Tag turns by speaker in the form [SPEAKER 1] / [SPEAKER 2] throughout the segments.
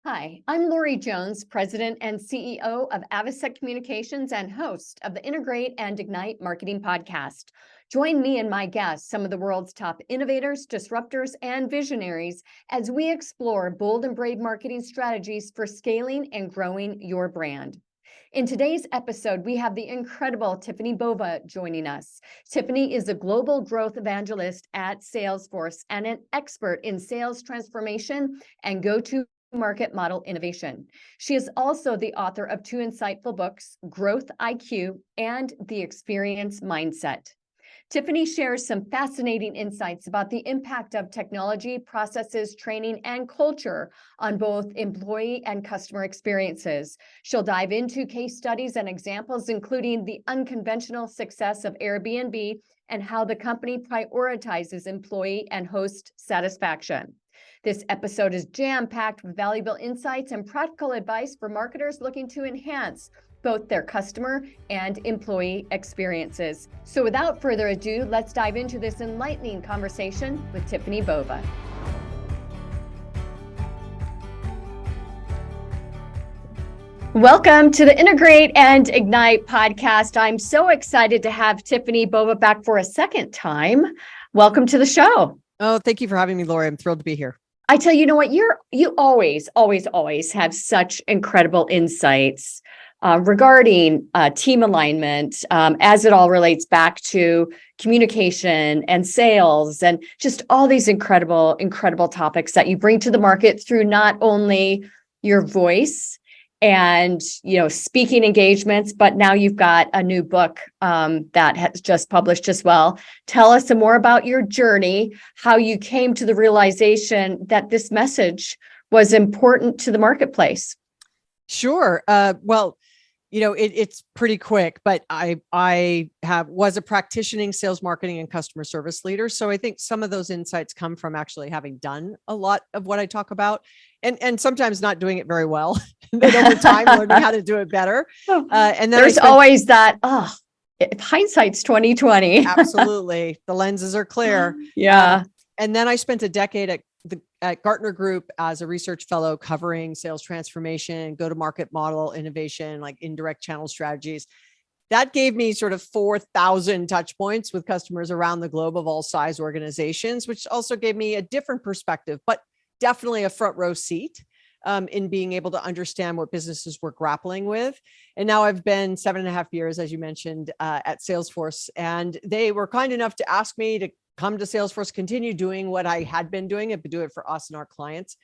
[SPEAKER 1] Hi, I'm Lori Jones, President and CEO of Avasec Communications and host of the Integrate and Ignite Marketing Podcast. Join me and my guests, some of the world's top innovators, disruptors, and visionaries, as we explore bold and brave marketing strategies for scaling and growing your brand. In today's episode, we have the incredible Tiffani Bova joining us. Tiffani is a global growth evangelist at Salesforce and an expert in sales transformation and go-to market model innovation. She is also the author of two insightful books, Growth IQ and The Experience Mindset. Tiffani shares some fascinating insights about the impact of technology, processes, training, and culture on both employee and customer experiences. She'll dive into case studies and examples, including the unconventional success of Airbnb and how the company prioritizes employee and host satisfaction. This episode is jam-packed with valuable insights and practical advice for marketers looking to enhance both their customer and employee experiences. So without further ado, let's dive into this enlightening conversation with Tiffani Bova. Welcome to the Integrate and Ignite podcast. I'm so excited to have Tiffani Bova back for a second time. Welcome to the show.
[SPEAKER 2] Oh, thank you for having me, Lori. I'm thrilled to be here.
[SPEAKER 1] I tell you know what, you always have such incredible insights regarding team alignment as it all relates back to communication and sales and just all these incredible topics that you bring to the market through not only your voice and speaking engagements, but now you've got a new book that has just published as well. Tell us some more about your journey, how you came to the realization that this message was important to the marketplace.
[SPEAKER 2] Sure. Well, it's pretty quick, but I was a practicing sales marketing and customer service leader. So I think some of those insights come from actually having done a lot of what I talk about and sometimes not doing it very well. And then over time, learning how to do it better.
[SPEAKER 1] And then there's always that, hindsight's 2020.
[SPEAKER 2] Absolutely. The lenses are clear.
[SPEAKER 1] Yeah.
[SPEAKER 2] And then I spent a decade at Gartner Group as a research fellow covering sales transformation, go-to-market model innovation, like indirect channel strategies. That gave me sort of 4,000 touch points with customers around the globe of all size organizations, which also gave me a different perspective, but definitely a front row seat in being able to understand what businesses were grappling with. And now I've been 7.5 years, as you mentioned, at Salesforce, and they were kind enough to ask me to come to Salesforce, continue doing what I had been doing, but do it for us and our clients.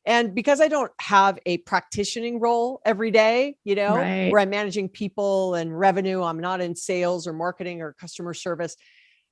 [SPEAKER 2] And because I don't have a practicing role every day,
[SPEAKER 1] Right.
[SPEAKER 2] where I'm managing people and revenue, I'm not in sales or marketing or customer service,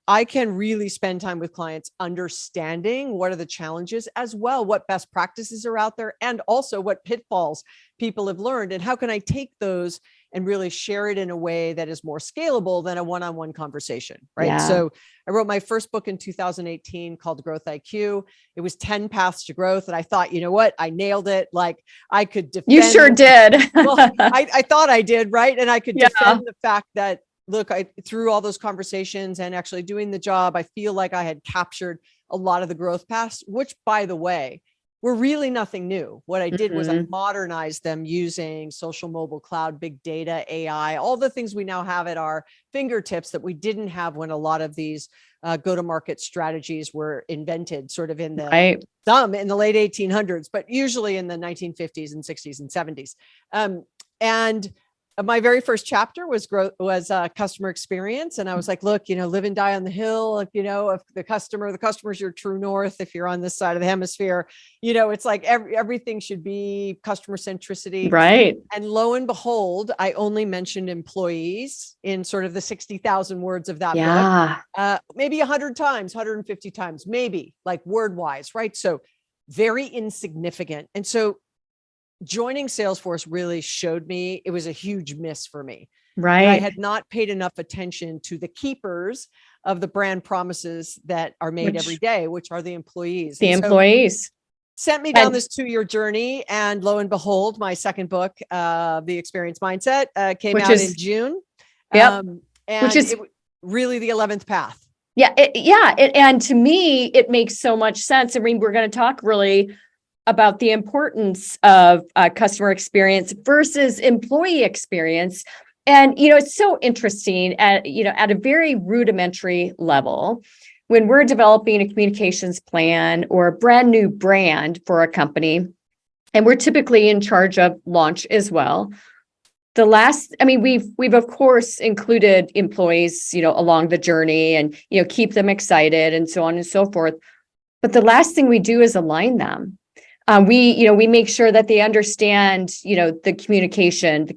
[SPEAKER 2] I can really spend time with clients understanding what are the challenges as well, what best practices are out there, and also what pitfalls people have learned. And how can I take those and really share it in a way that is more scalable than a one-on-one conversation, right?
[SPEAKER 1] Yeah.
[SPEAKER 2] So I wrote my first book in 2018 called Growth IQ. It was 10 paths to growth. And I thought, you know what? I nailed it. Like I could defend.
[SPEAKER 1] You sure did.
[SPEAKER 2] Well, I thought I did, right? And I could defend the fact that, look, through all those conversations and actually doing the job, I feel like I had captured a lot of the growth paths, which, by the way, were really nothing new. What I did was I modernized them using social, mobile, cloud, big data, AI, all the things we now have at our fingertips that we didn't have when a lot of these go-to-market strategies were invented, sort of in the some in the late 1800s, but usually in the 1950s and 60s and 70s. And my very first chapter was customer experience. And I was like, look, live and die on the hill, if the customer's your true north. If you're on this side of the hemisphere, it's like everything should be customer centricity.
[SPEAKER 1] Right.
[SPEAKER 2] And lo and behold, I only mentioned employees in sort of the 60,000 words of that book, maybe 100 times, 150 times, maybe, like word wise. Right. So very insignificant. And so joining Salesforce really showed me it was a huge miss for me.
[SPEAKER 1] Right.
[SPEAKER 2] I had not paid enough attention to the keepers of the brand promises that are made every day, which are the employees.
[SPEAKER 1] Employees.
[SPEAKER 2] Sent me down this 2-year journey. And lo and behold, my second book, The Experience Mindset, came out in June.
[SPEAKER 1] And which is
[SPEAKER 2] really the 11th path.
[SPEAKER 1] Yeah. And to me, it makes so much sense. I mean, we're going to talk really about the importance of customer experience versus employee experience. And, it's so interesting at a very rudimentary level, when we're developing a communications plan or a brand new brand for a company, and we're typically in charge of launch as well. We've of course included employees, along the journey and, keep them excited and so on and so forth. But the last thing we do is align them. We make sure that they understand, the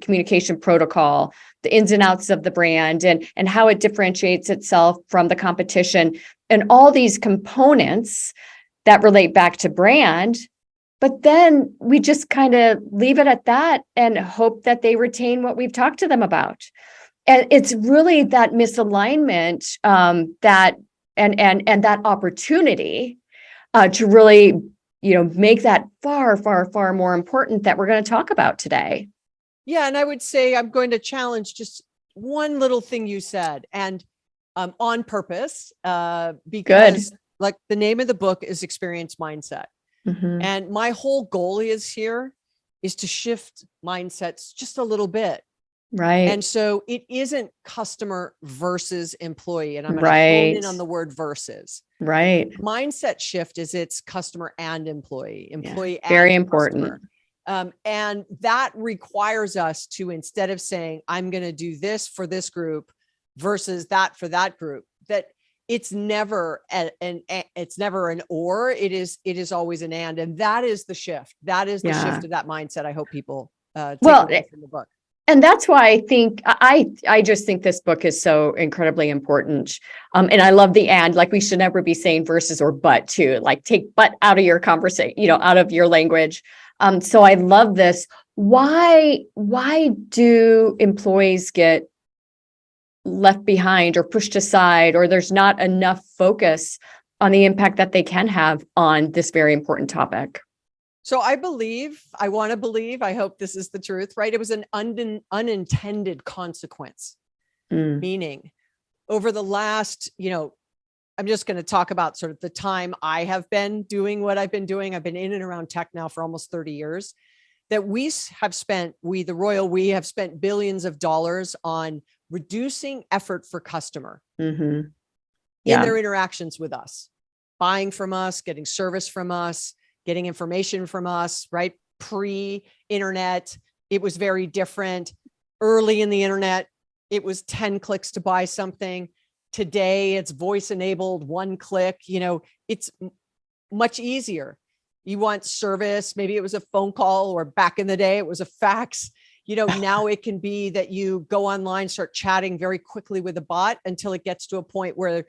[SPEAKER 1] communication protocol, the ins and outs of the brand, and how it differentiates itself from the competition, and all these components that relate back to brand. But then we just kind of leave it at that and hope that they retain what we've talked to them about. And it's really that misalignment, that that opportunity to really, make that far, far, far more important that we're going to talk about today.
[SPEAKER 2] Yeah. And I would say I'm going to challenge just one little thing you said, and on purpose, because like the name of the book is Experience Mindset.
[SPEAKER 1] Mm-hmm.
[SPEAKER 2] And my whole goal is to shift mindsets just a little bit.
[SPEAKER 1] Right.
[SPEAKER 2] And so it isn't customer versus employee. And I'm going to hone in on the word versus.
[SPEAKER 1] Right.
[SPEAKER 2] Mindset shift is it's customer and employee, and
[SPEAKER 1] very important.
[SPEAKER 2] And that requires us to, instead of saying, I'm going to do this for this group versus that for that group, that it's never it's never an or, it is always an and that is the shift. That is the shift of that mindset. I hope people take away from the book.
[SPEAKER 1] And that's why I think I just think this book is so incredibly important. And I love the and, like we should never be saying versus or but too, like take but out of your conversation, out of your language. So I love this. Why do employees get left behind or pushed aside, or there's not enough focus on the impact that they can have on this very important topic?
[SPEAKER 2] So I want to believe, I hope this is the truth, right? It was an unintended consequence, meaning over the last, I'm just going to talk about sort of the time I have been doing what I've been doing. I've been in and around tech now for almost 30 years, that the royal we have spent billions of dollars on reducing effort for customer in their interactions with us, buying from us, getting service from us, getting information from us, right? Pre-internet, it was very different. Early in the internet, it was 10 clicks to buy something. Today, it's voice enabled, one click. It's much easier. You want service, maybe it was a phone call, or back in the day, it was a fax. Now it can be that you go online, start chatting very quickly with a bot until it gets to a point where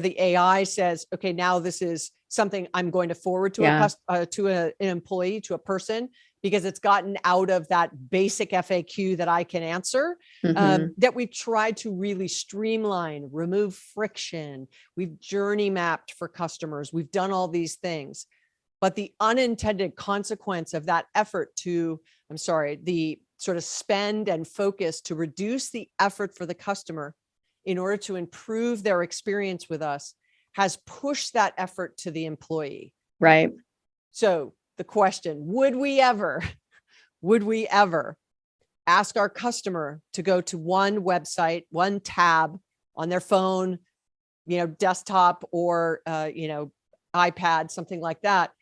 [SPEAKER 2] the AI says, okay, now this is something I'm going to forward to an employee, to a person, because it's gotten out of that basic FAQ that I can answer, that we've tried to really streamline, remove friction. We've journey mapped for customers. We've done all these things. But the unintended consequence of that effort the sort of spend and focus to reduce the effort for the customer in order to improve their experience with us has pushed that effort to the employee.
[SPEAKER 1] Right.
[SPEAKER 2] So the question, would we ever ask our customer to go to one website, one tab on their phone, desktop or, iPad, something like that,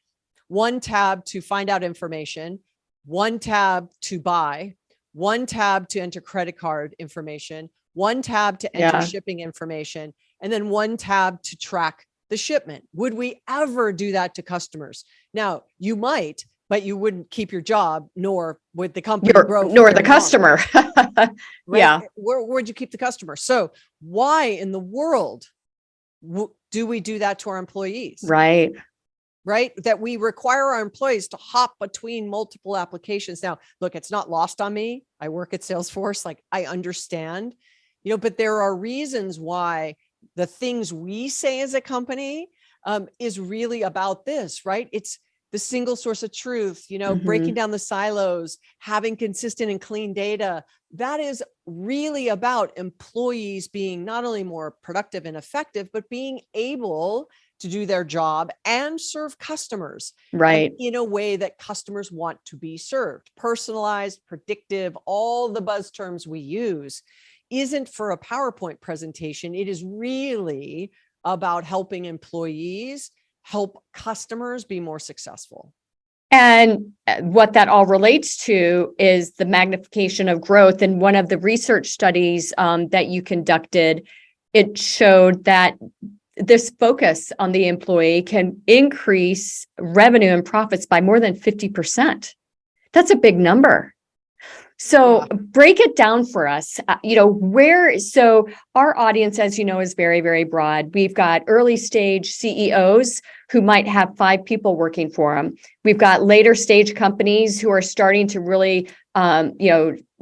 [SPEAKER 2] one tab to find out information, one tab to buy, one tab to enter credit card information, one tab to enter shipping information, and then one tab to track the shipment? Would we ever do that to customers? Now, you might, but you wouldn't keep your job, nor would the company grow.
[SPEAKER 1] Nor the customer.
[SPEAKER 2] Right?
[SPEAKER 1] Yeah.
[SPEAKER 2] Where would you keep the customer? So why in the world do we do that to our employees? Right? That we require our employees to hop between multiple applications. Now, look, it's not lost on me. I work at Salesforce. Like, I understand, but there are reasons why the things we say as a company is really about this, right? It's the single source of truth, breaking down the silos, having consistent and clean data. That is really about employees being not only more productive and effective, but being able to do their job and serve customers
[SPEAKER 1] Right.
[SPEAKER 2] in a way that customers want to be served. Personalized, predictive, all the buzz terms we use isn't for a PowerPoint presentation. It is really about helping employees help customers be more successful.
[SPEAKER 1] And what that all relates to is the magnification of growth. And one of the research studies that you conducted, it showed that this focus on the employee can increase revenue and profits by more than 50%. That's a big number. So break it down for us. So our audience, as you know, is very, very broad. We've got early stage CEOs who might have 5 people working for them. We've got later stage companies who are starting to really,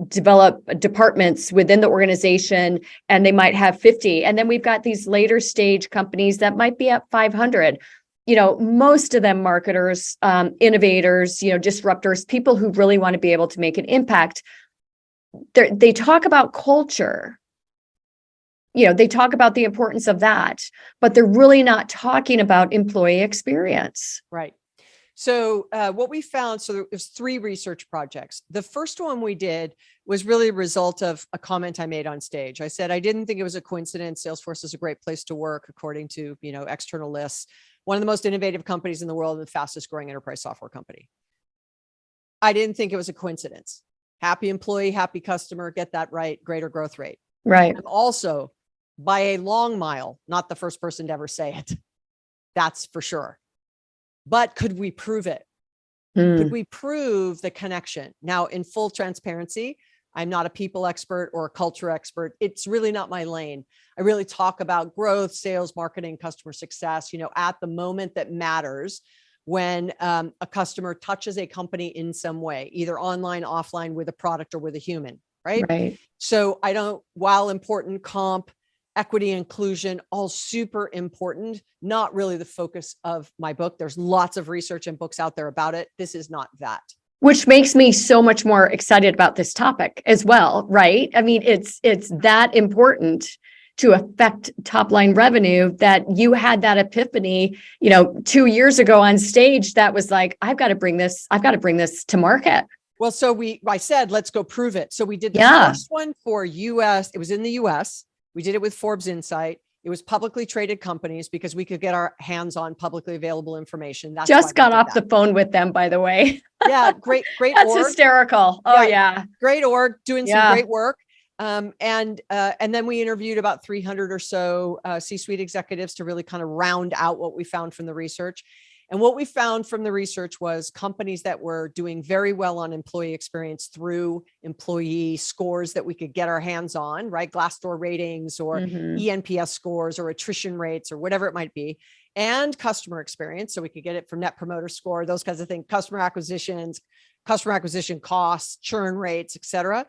[SPEAKER 1] develop departments within the organization, and they might have 50. And then we've got these later stage companies that might be at 500. Most of them marketers, innovators, disruptors, people who really want to be able to make an impact. They talk about culture. They talk about the importance of that, but they're really not talking about employee experience.
[SPEAKER 2] Right. So what we found, so there was 3 research projects. The first one we did was really a result of a comment I made on stage. I said, I didn't think it was a coincidence. Salesforce is a great place to work, according to, external lists. One of the most innovative companies in the world and the fastest growing enterprise software company. I didn't think it was a coincidence. Happy employee, happy customer, get that right, greater growth rate.
[SPEAKER 1] Right.
[SPEAKER 2] I'm also, by a long mile, not the first person to ever say it. That's for sure. But could we prove it? Could we prove the connection? Now, in full transparency, I'm not a people expert or a culture expert. It's really not my lane. I really talk about growth, sales, marketing, customer success, at the moment that matters when a customer touches a company in some way, either online, offline, with a product or with a human, right?
[SPEAKER 1] Right.
[SPEAKER 2] So while important, comp, equity, inclusion, all super important, not really the focus of my book. There's lots of research and books out there about it. This is not that.
[SPEAKER 1] Which makes me so much more excited about this topic as well, right? I mean, it's that important to affect top line revenue that you had that epiphany, 2 years ago on stage that was like, I've got to bring this to market.
[SPEAKER 2] Well, so I said, let's go prove it. So we did the first one for US. It was in the US. We did it with Forbes Insight. It was publicly traded companies because we could get our hands on publicly available information. That's
[SPEAKER 1] just got off the phone with them, by the way.
[SPEAKER 2] Yeah, great
[SPEAKER 1] That's org. Hysterical. Oh yeah.
[SPEAKER 2] Great org, doing some great work. And then we interviewed about 300 or so C-suite executives to really kind of round out what we found from the research. And what we found from the research was companies that were doing very well on employee experience through employee scores that we could get our hands on, right? Glassdoor ratings or ENPS scores or attrition rates or whatever it might be, and customer experience. So we could get it from Net Promoter Score, those kinds of things, customer acquisition costs, churn rates, et cetera.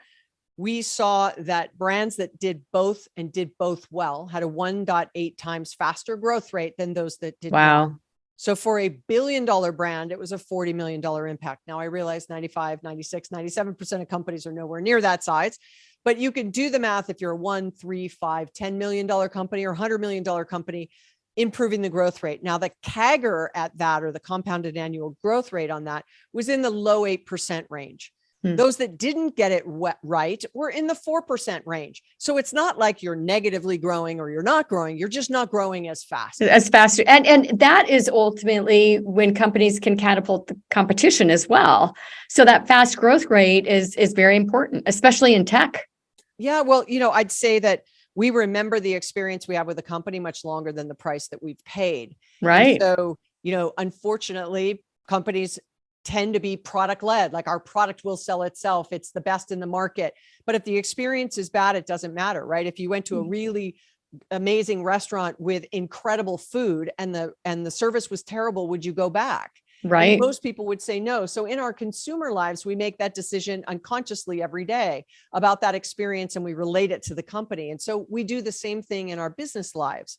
[SPEAKER 2] We saw that brands that did both and did both well had a 1.8 times faster growth rate than those that did not. So for a $1 billion brand, it was a $40 million impact. Now I realize 95, 96, 97% of companies are nowhere near that size, but you can do the math if you're a $1, $3, $5, $10 million company or $100 million company, improving the growth rate. Now the CAGR at that, or the compounded annual growth rate on that, was in the low 8% range. Those that didn't get it right were in the 4% range. So it's not like you're negatively growing or you're not growing. You're just not growing as fast.
[SPEAKER 1] And that is ultimately when companies can catapult the competition as well. So that fast growth rate is very important, especially in tech.
[SPEAKER 2] Yeah, well, I'd say that we remember the experience we have with a company much longer than the price that we've paid.
[SPEAKER 1] Right.
[SPEAKER 2] And so, unfortunately, companies tend to be product led. Like our product will sell itself. It's the best in the market. But if the experience is bad, it doesn't matter, right? If you went to a really amazing restaurant with incredible food and the service was terrible, would you go back?
[SPEAKER 1] Right.
[SPEAKER 2] And most people would say no. So in our consumer lives, we make that decision unconsciously every day about that experience, and we relate it to the company. And so we do the same thing in our business lives.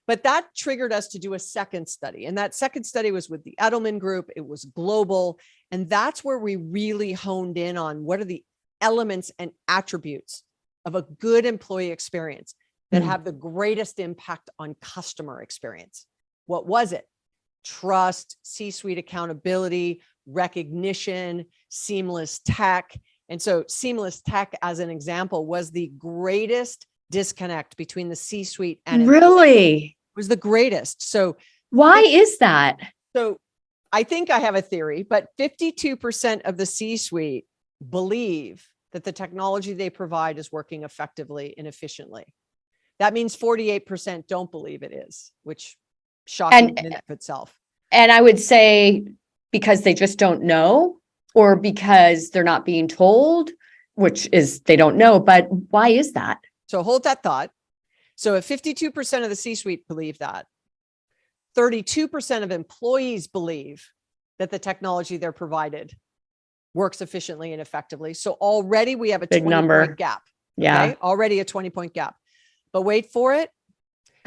[SPEAKER 2] But that triggered us to do a second study. And that second study was with the Edelman Group. It was global. And that's where we really honed in on what are the elements and attributes of a good employee experience that have the greatest impact on customer experience. What was it? Trust, C-suite accountability, recognition, seamless tech. And so seamless tech, as an example, was the greatest disconnect between the C-suite and employees.
[SPEAKER 1] Really?
[SPEAKER 2] Was the greatest. So
[SPEAKER 1] why is that?
[SPEAKER 2] So I think I have a theory, but 52% of the C-suite believe that the technology they provide is working effectively and efficiently. That means 48% don't believe it is, which shocking in and of itself.
[SPEAKER 1] And I would say because they just don't know, or because they're not being told, which is they don't know. But why is that?
[SPEAKER 2] So hold that thought. So if 52% of the C-suite believe that, 32% of employees believe that the technology they're provided works efficiently and effectively. So already we have a
[SPEAKER 1] Big
[SPEAKER 2] 20-point gap.
[SPEAKER 1] Yeah.
[SPEAKER 2] Okay? Already a 20-point gap. But wait for it.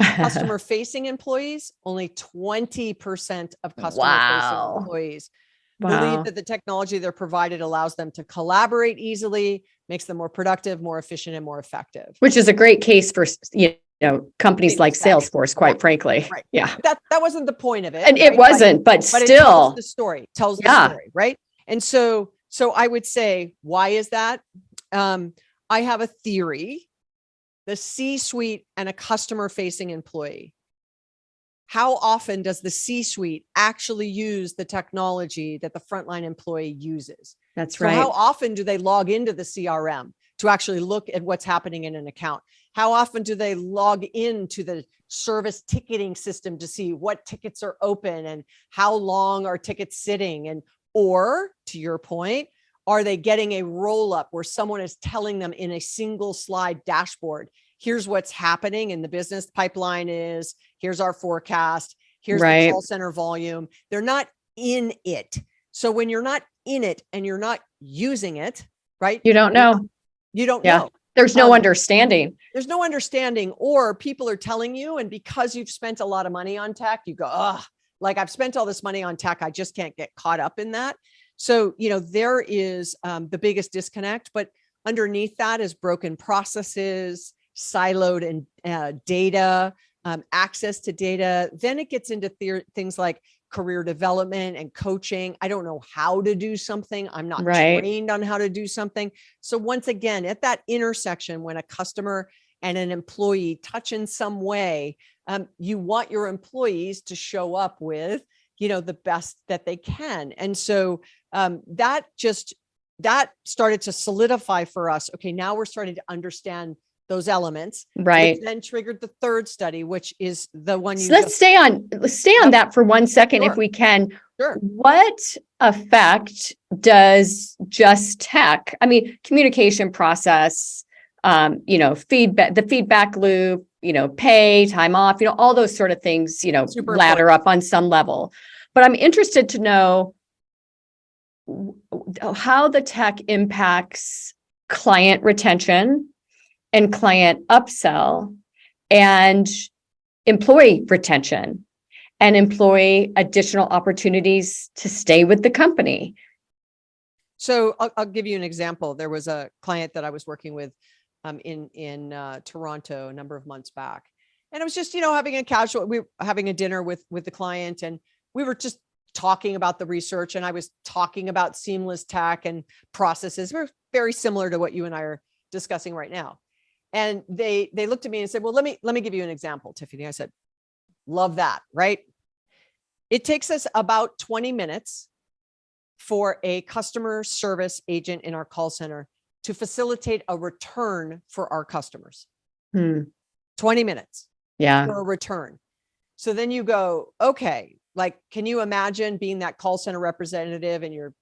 [SPEAKER 2] Customer facing employees, only 20% of customer facing employees believe that the technology they're provided allows them to collaborate easily, makes them more productive, more efficient, and more effective.
[SPEAKER 1] Which is a great case for, companies like Salesforce, quite frankly.
[SPEAKER 2] Right.
[SPEAKER 1] Yeah.
[SPEAKER 2] That wasn't the point of it.
[SPEAKER 1] And it wasn't, but still.
[SPEAKER 2] It tells the story, right? And so I would say, why is that? I have a theory. The C-suite and a customer-facing employee. How often does the C-suite actually use the technology that the frontline employee uses?
[SPEAKER 1] That's right.
[SPEAKER 2] How often do they log into the CRM to actually look at what's happening in an account? How often do they log into the service ticketing system to see what tickets are open and how long are tickets sitting? And, or to your point, are they getting a roll up where someone is telling them in a single slide dashboard, here's what's happening in the business pipeline is, here's our forecast, here's the call center volume. They're not in it. So when you're not in it and you're not using it, right?
[SPEAKER 1] You don't know.
[SPEAKER 2] You don't know.
[SPEAKER 1] There's no understanding.
[SPEAKER 2] There's no understanding, or people are telling you, and because you've spent a lot of money on tech, you go, oh, like I've spent all this money on tech. I just can't get caught up in that. So, there is the biggest disconnect, but underneath that is broken processes, siloed and data, access to data. Then it gets into things like career development and coaching. I don't know how to do something. I'm not trained on how to do something. So once again, at that intersection, when a customer and an employee touch in some way, you want your employees to show up with, the best that they can. And so that started to solidify for us. Okay, now we're starting to understand those elements,
[SPEAKER 1] right?
[SPEAKER 2] Which then triggered the third study, which is the one you.
[SPEAKER 1] So let's stay on that for 1 second, if we can.
[SPEAKER 2] Sure.
[SPEAKER 1] What effect does just tech? I mean, communication process, feedback, the feedback loop, pay, time off, all those sort of things,
[SPEAKER 2] Super
[SPEAKER 1] ladder
[SPEAKER 2] important.
[SPEAKER 1] up on some level. But I'm interested to know how the tech impacts client retention and client upsell and employee retention and employee additional opportunities to stay with the company.
[SPEAKER 2] So I'll give you an example. There was a client that I was working with in Toronto a number of months back. And it was just, we were having a dinner with the client, and we were just talking about the research, and I was talking about seamless tech and processes. We're very similar to what you and I are discussing right now. And they looked at me and said, well, let me give you an example, Tiffani. I said, love that, right? It takes us about 20 minutes for a customer service agent in our call center to facilitate a return for our customers. 20 minutes for a return. So then you go, okay, like, can you imagine being that call center representative and you're,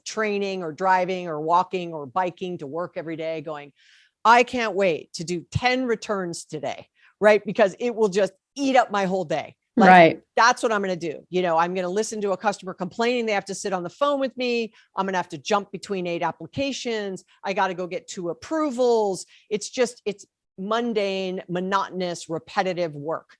[SPEAKER 2] training or driving or walking or biking to work every day going, I can't wait to do 10 returns today, right? Because it will just eat up my whole day. That's what I'm going to do. I'm going to listen to a customer complaining they have to sit on the phone with me. I'm going to have to jump between 8 applications. I got to go get 2 approvals. It's mundane, monotonous, repetitive work.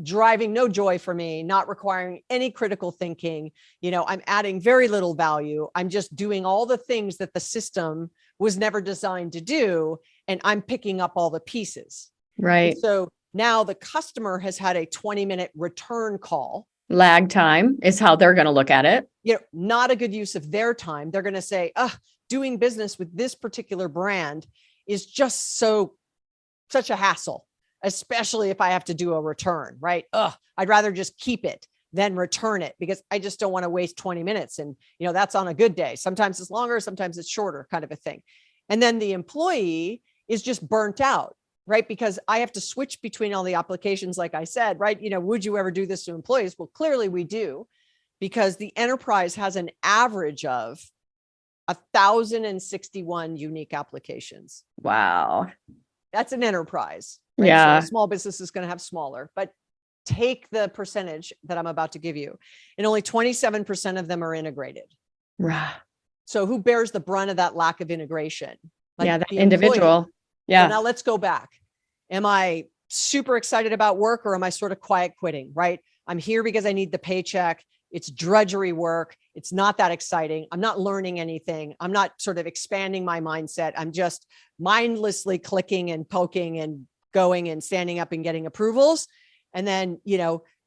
[SPEAKER 2] Driving no joy for me, not requiring any critical thinking. I'm adding very little value. I'm just doing all the things that the system was never designed to do. And I'm picking up all the pieces.
[SPEAKER 1] Right.
[SPEAKER 2] And so Now the customer has had a 20-minute return call.
[SPEAKER 1] Lag time is how they're going to look at it.
[SPEAKER 2] Not a good use of their time. They're going to say, doing business with this particular brand is just such a hassle, especially if I have to do a return, right? I'd rather just keep it than return it because I just don't want to waste 20 minutes. And, that's on a good day. Sometimes it's longer, sometimes it's shorter, kind of a thing. And then the employee is just burnt out, right? Because I have to switch between all the applications, like I said, right? Would you ever do this to employees? Well, clearly we do, because the enterprise has an average of 1,061 unique applications.
[SPEAKER 1] Wow.
[SPEAKER 2] That's an enterprise. Right?
[SPEAKER 1] Yeah.
[SPEAKER 2] So a small business is going to have smaller, but take the percentage that I'm about to give you, and only 27% of them are integrated.
[SPEAKER 1] Right.
[SPEAKER 2] So who bears the brunt of that lack of integration?
[SPEAKER 1] The individual.
[SPEAKER 2] Employee.
[SPEAKER 1] Yeah.
[SPEAKER 2] So now let's go back. Am I super excited about work, or am I sort of quiet quitting, right? I'm here because I need the paycheck. It's drudgery work. It's not that exciting. I'm not learning anything. I'm not sort of expanding my mindset. I'm just mindlessly clicking and poking and going and standing up and getting approvals. And then,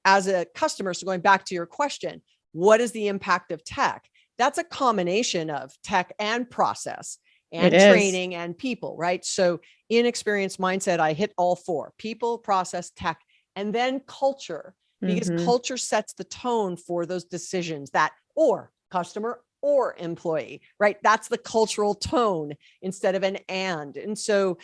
[SPEAKER 2] as a customer, so going back to your question, what is the impact of tech? That's a combination of tech and process and training and people, right? So in experience mindset, I hit all four: people, process, tech, and then culture. Because culture sets the tone for those decisions, that or customer or employee, right? That's the cultural tone instead of an and. And so,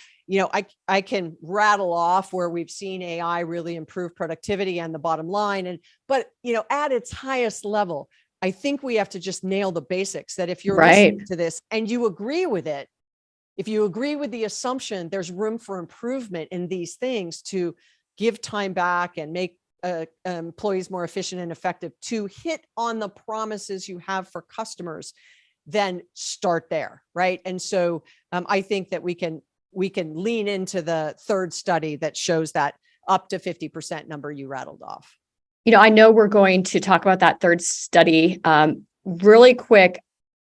[SPEAKER 2] I can rattle off where we've seen AI really improve productivity and the bottom line. But at its highest level, I think we have to just nail the basics, that if you're listening to this and you agree with it, if you agree with the assumption, there's room for improvement in these things to give time back and make employees more efficient and effective, to hit on the promises you have for customers, then start there, right? And so I think that we can lean into the third study that shows that up to 50% number you rattled off.
[SPEAKER 1] I know we're going to talk about that third study really quick.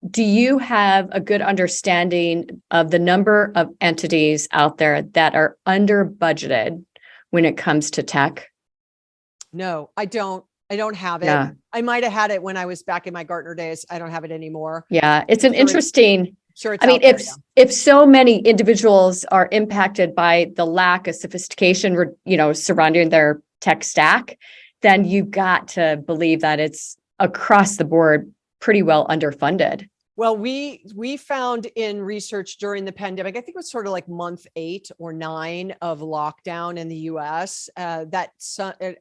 [SPEAKER 1] Do you have a good understanding of the number of entities out there that are under budgeted when it comes to tech?
[SPEAKER 2] No, I don't have it.
[SPEAKER 1] Yeah.
[SPEAKER 2] I might have had it when I was back in my Gartner days. I don't have it anymore.
[SPEAKER 1] Yeah. It's an interesting. If so many individuals are impacted by the lack of sophistication, surrounding their tech stack, then you've got to believe that it's across the board pretty well underfunded.
[SPEAKER 2] Well, we found in research during the pandemic, I think it was sort of like month 8 or 9 of lockdown in the US, I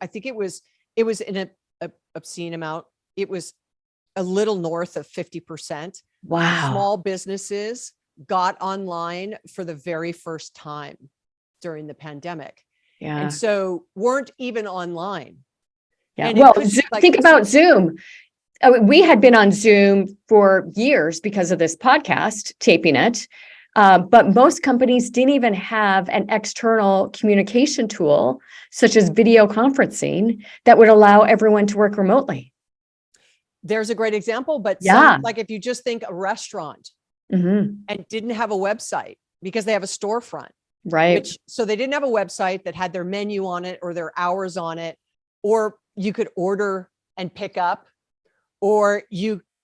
[SPEAKER 2] think it was in a obscene amount. It was a little north of 50%.
[SPEAKER 1] Wow.
[SPEAKER 2] Small businesses got online for the very first time during the pandemic.
[SPEAKER 1] Yeah.
[SPEAKER 2] And so weren't even online.
[SPEAKER 1] Yeah. Well, think about Zoom. We had been on Zoom for years because of this podcast, taping it. But most companies didn't even have an external communication tool, such as video conferencing, that would allow everyone to work remotely.
[SPEAKER 2] There's a great example, but like if you just think a restaurant and didn't have a website because they have a storefront,
[SPEAKER 1] right?
[SPEAKER 2] So they didn't have a website that had their menu on it or their hours on it, or you could order and pick up, or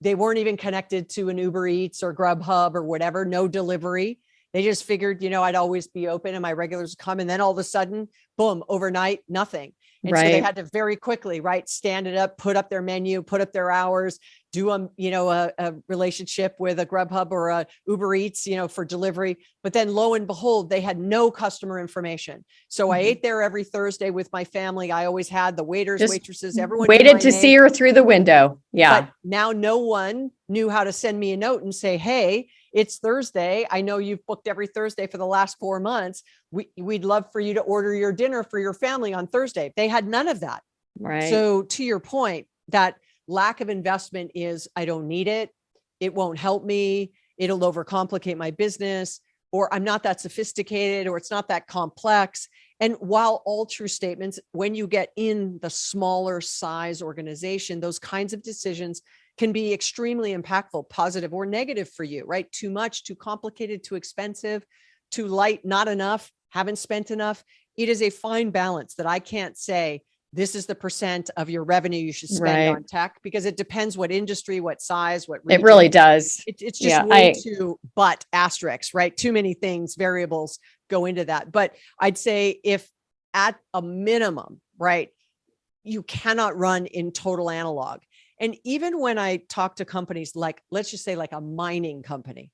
[SPEAKER 2] they weren't even connected to an Uber Eats or Grubhub or whatever, no delivery. They just figured, I'd always be open and my regulars would come. And then all of a sudden, boom, overnight, nothing. And so they had to very quickly, stand it up, put up their menu, put up their hours, do a relationship with a Grubhub or a Uber Eats, for delivery. But then lo and behold, they had no customer information. So I ate there every Thursday with my family. I always had the waiters, waitresses, everyone
[SPEAKER 1] waited to see her through the window. Yeah.
[SPEAKER 2] But now no one knew how to send me a note and say, hey, it's Thursday. I know you've booked every Thursday for the last 4 months. We'd love for you to order your dinner for your family on Thursday. They had none of that.
[SPEAKER 1] Right.
[SPEAKER 2] So to your point, that lack of investment is, I don't need it. It won't help me. It'll overcomplicate my business, or I'm not that sophisticated, or it's not that complex. And while all true statements, when you get in the smaller size organization, those kinds of decisions can be extremely impactful, positive or negative for you, right? Too much, too complicated, too expensive, too light, not enough, haven't spent enough. it is a fine balance that I can't say this is the percent of your revenue you should spend
[SPEAKER 1] Right.
[SPEAKER 2] on tech, because it depends what industry, what size, what
[SPEAKER 1] It
[SPEAKER 2] region.
[SPEAKER 1] really does.
[SPEAKER 2] It's just
[SPEAKER 1] Yeah,
[SPEAKER 2] way too but asterisks, right? Too many things, variables go into that. But I'd say if at a minimum, right, you cannot run in total analog. And even when I talk to companies like, let's just say like a mining company,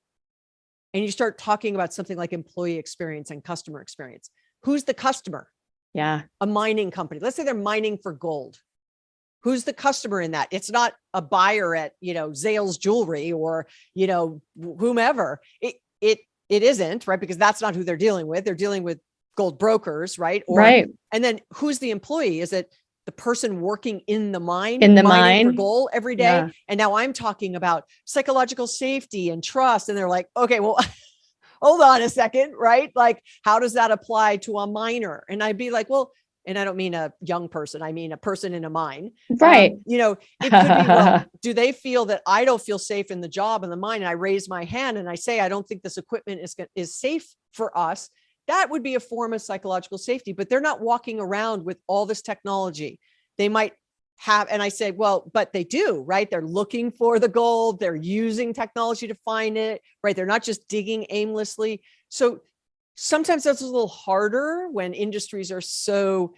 [SPEAKER 2] and you start talking about something like employee experience and customer experience, who's the customer?
[SPEAKER 1] Yeah.
[SPEAKER 2] A mining company. Let's say they're mining for gold. Who's the customer in that? It's not a buyer at, Zales Jewelry or, whomever. It isn't, right? Because that's not who they're dealing with. They're dealing with gold brokers, right?
[SPEAKER 1] Right.
[SPEAKER 2] And then who's the employee? Is it the person working in the mine,
[SPEAKER 1] In the
[SPEAKER 2] mining for
[SPEAKER 1] mine.
[SPEAKER 2] gold every day?
[SPEAKER 1] Yeah.
[SPEAKER 2] And now I'm talking about psychological safety and trust. And they're like, okay, well, hold on a second, right? Like, how does that apply to a miner? And I'd be like, well, and I don't mean a young person, I mean a person in a mine.
[SPEAKER 1] Right.
[SPEAKER 2] It could be, well, do they feel that I don't feel safe in the job in the mine? And I raise my hand and I say, I don't think this equipment is safe for us. That would be a form of psychological safety, but they're not walking around with all this technology. They might have, and I say, well, but they do, right? They're looking for the gold. They're using technology to find it, right? They're not just digging aimlessly. So sometimes that's a little harder when industries are so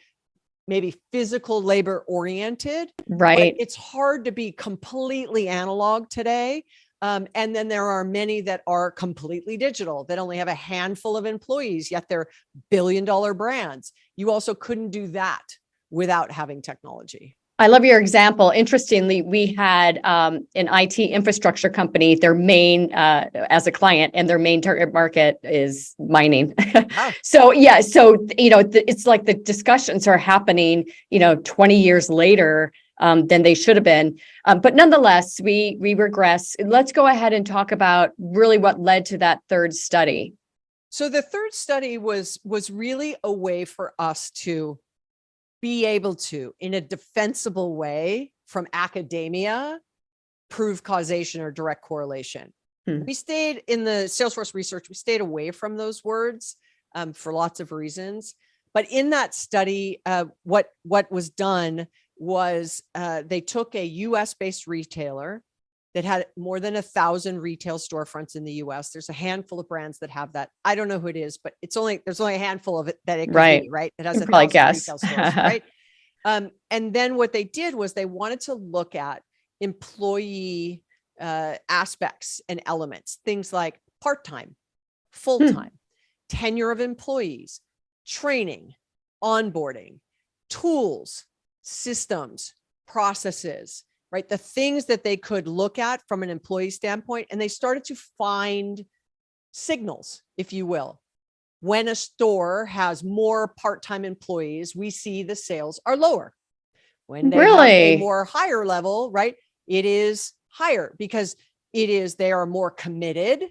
[SPEAKER 2] maybe physical labor oriented,
[SPEAKER 1] Right.
[SPEAKER 2] but it's hard to be completely analog today. And then there are many that are completely digital that only have a handful of employees, yet they're billion-dollar brands. You also couldn't do that without having technology.
[SPEAKER 1] I love your example. Interestingly, we had an IT infrastructure company, their main, as a client, and their main target market is mining.
[SPEAKER 2] Wow.
[SPEAKER 1] So, yeah, it's like the discussions are happening, 20 years later than they should have been. But nonetheless, we regress. Let's go ahead and talk about really what led to that third study.
[SPEAKER 2] So the third study was really a way for us to be able to, in a defensible way from academia, prove causation or direct correlation. We stayed in the Salesforce research, we stayed away from those words for lots of reasons. But in that study, what was done was they took a US-based retailer that had more than 1,000 retail storefronts in the US. There's a handful of brands that have that. I don't know who it is, but there's only a handful of it that it could be, right? It has 1,000 retail stores, right? And then what they did was they wanted to look at employee aspects and elements, things like part-time, full-time, tenure of employees, training, onboarding, tools, systems, processes, right? The things that they could look at from an employee standpoint. And they started to find signals, if you will. When a store has more part-time employees, we see the sales are lower. When they have a more higher level, right, it is higher because they are more committed,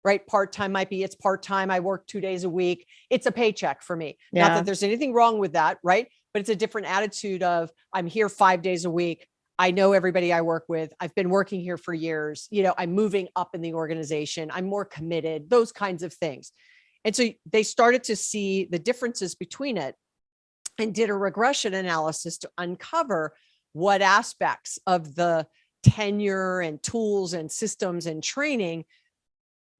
[SPEAKER 2] right? Part-time might be, it's part-time, I work 2 days a week. It's a paycheck for me. Not that there's anything wrong with that, right? But it's a different attitude of, I'm here 5 days a week. I know everybody I work with. I've been working here for years. I'm moving up in the organization. I'm more committed, those kinds of things. And so they started to see the differences between it and did a regression analysis to uncover what aspects of the tenure and tools and systems and training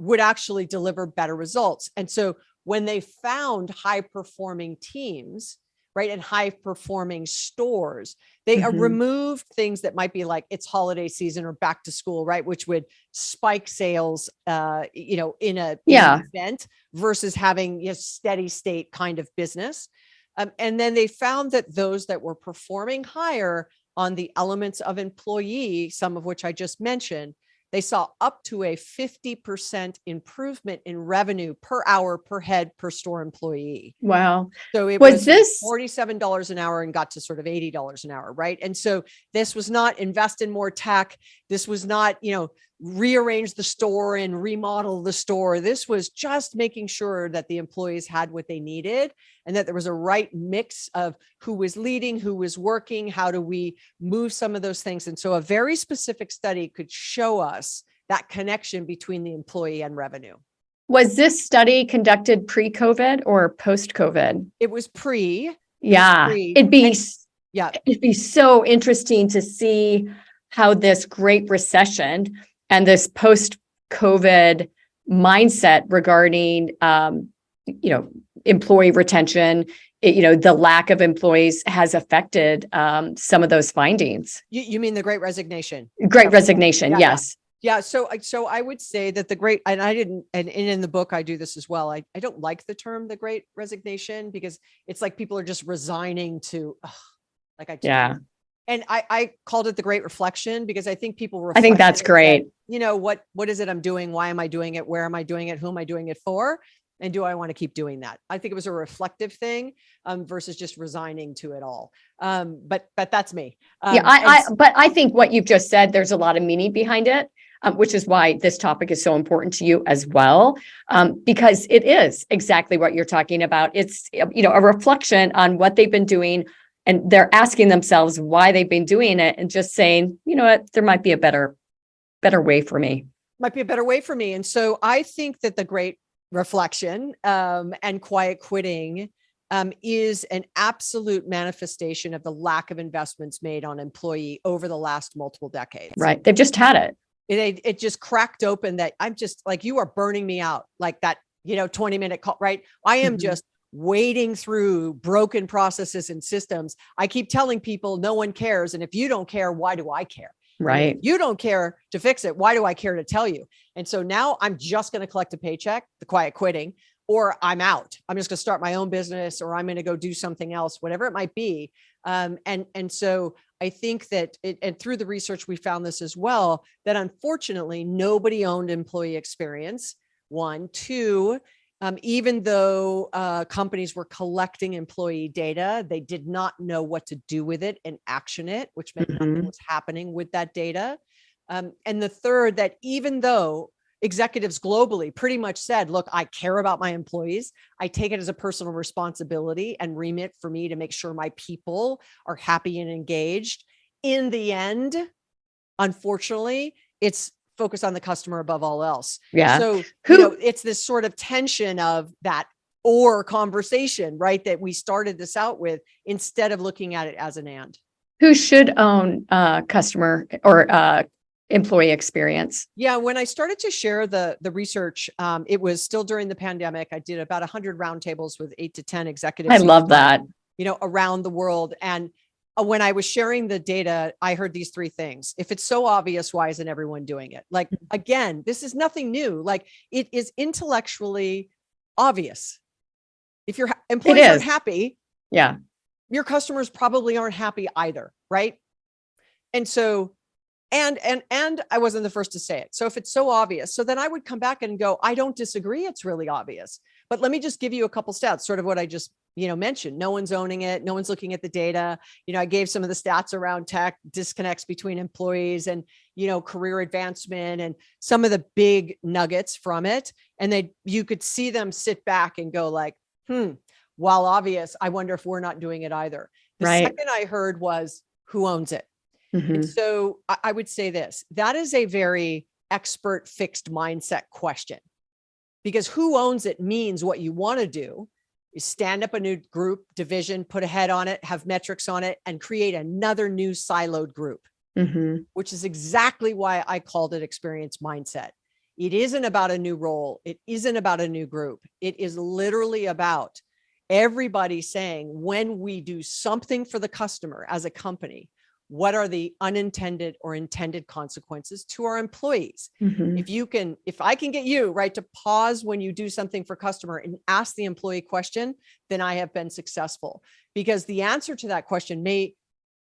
[SPEAKER 2] would actually deliver better results. And so when they found high performing teams, right, and high performing stores, they removed things that might be like it's holiday season or back to school, right, which would spike sales, in an event versus having a steady state kind of business. And then they found that those that were performing higher on the elements of employee, some of which I just mentioned, they saw up to a 50% improvement in revenue per hour, per head, per store employee.
[SPEAKER 1] Wow.
[SPEAKER 2] So it was $47 an hour and got to sort of $80 an hour, right? And so this was not invest in more tech. This was not, rearrange the store and remodel the store. This was just making sure that the employees had what they needed and that there was a right mix of who was leading, who was working, how do we move some of those things. And so a very specific study could show us that connection between the employee and revenue.
[SPEAKER 1] Was this study conducted pre-COVID or post-COVID?
[SPEAKER 2] It was pre.
[SPEAKER 1] Yeah,
[SPEAKER 2] Yeah.
[SPEAKER 1] it'd be so interesting to see how this Great Recession and this post-COVID mindset regarding, employee retention, the lack of employees has affected some of those findings.
[SPEAKER 2] You mean the Great Resignation?
[SPEAKER 1] Great Resignation,
[SPEAKER 2] Yeah,
[SPEAKER 1] yes.
[SPEAKER 2] Yeah. So I would say that and in the book, I do this as well. I don't like the term, the Great Resignation, because it's like people are just resigning to, and I called it the Great Reflection because I think people
[SPEAKER 1] I think that's great.
[SPEAKER 2] What is it I'm doing? Why am I doing it? Where am I doing it? Who am I doing it for? And do I want to keep doing that? I think it was a reflective thing versus just resigning to it all. But that's me.
[SPEAKER 1] But I think what you've just said, there's a lot of meaning behind it, which is why this topic is so important to you as well, because it is exactly what you're talking about. It's, a reflection on what they've been doing, and they're asking themselves why they've been doing it and just saying, you know what, there might be a better way for me.
[SPEAKER 2] Might be a better way for me. And so I think that the Great Reflection and quiet quitting is an absolute manifestation of the lack of investments made on employee over the last multiple decades.
[SPEAKER 1] Right. They've just had it.
[SPEAKER 2] It just cracked open that I'm just like, you are burning me out, like that, 20-minute call, right? I am just wading through broken processes and systems. I keep telling people no one cares. And if you don't care, why do I care?
[SPEAKER 1] Right.
[SPEAKER 2] If you don't care to fix it, why do I care to tell you? And so now I'm just going to collect a paycheck, the quiet quitting, or I'm out. I'm just going to start my own business, or I'm going to go do something else, whatever it might be. And so I think that and through the research, we found this as well, that unfortunately nobody owned employee experience. 1, 2, even though companies were collecting employee data, they did not know what to do with it and action it, which meant nothing was happening with that data. And the third, that even though executives globally pretty much said, look, I care about my employees, I take it as a personal responsibility and remit for me to make sure my people are happy and engaged. In the end, unfortunately, it's focus on the customer above all else.
[SPEAKER 1] Yeah.
[SPEAKER 2] So, it's this sort of tension of that or conversation, right? That we started this out with, instead of looking at it as an and.
[SPEAKER 1] Who should own customer or employee experience? Yeah.
[SPEAKER 2] When I started to share the research, it was still during the pandemic. I did about 100 roundtables with 8 to 10 executives.
[SPEAKER 1] I love that.
[SPEAKER 2] Around the world. And when I was sharing the data, I heard these 3 things. If it's so obvious, why isn't everyone doing it? Like, again, this is nothing new. Like, it is intellectually obvious. If your employees aren't happy, your customers probably aren't happy either, right? And so, and I wasn't the first to say it. So if it's so obvious, so then I would come back and go, I don't disagree. It's really obvious. But let me just give you a couple stats, sort of what I just mentioned. No one's owning it. No one's looking at the data. I gave some of the stats around tech disconnects between employees and, career advancement and some of the big nuggets from it. And you could see them sit back and go like, while obvious, I wonder if we're not doing it either. The second I heard was, who owns it? And so I would say this, that is a very expert fixed mindset question, because who owns it means what you want to do is stand up a new group, division, put a head on it, have metrics on it, and create another new siloed group, which is exactly why I called it experience mindset. It isn't about a new role. It isn't about a new group. It is literally about everybody saying, when we do something for the customer as a company, what are the unintended or intended consequences to our employees? If I can get you right to pause when you do something for customer and ask the employee question, then I have been successful, because the answer to that question may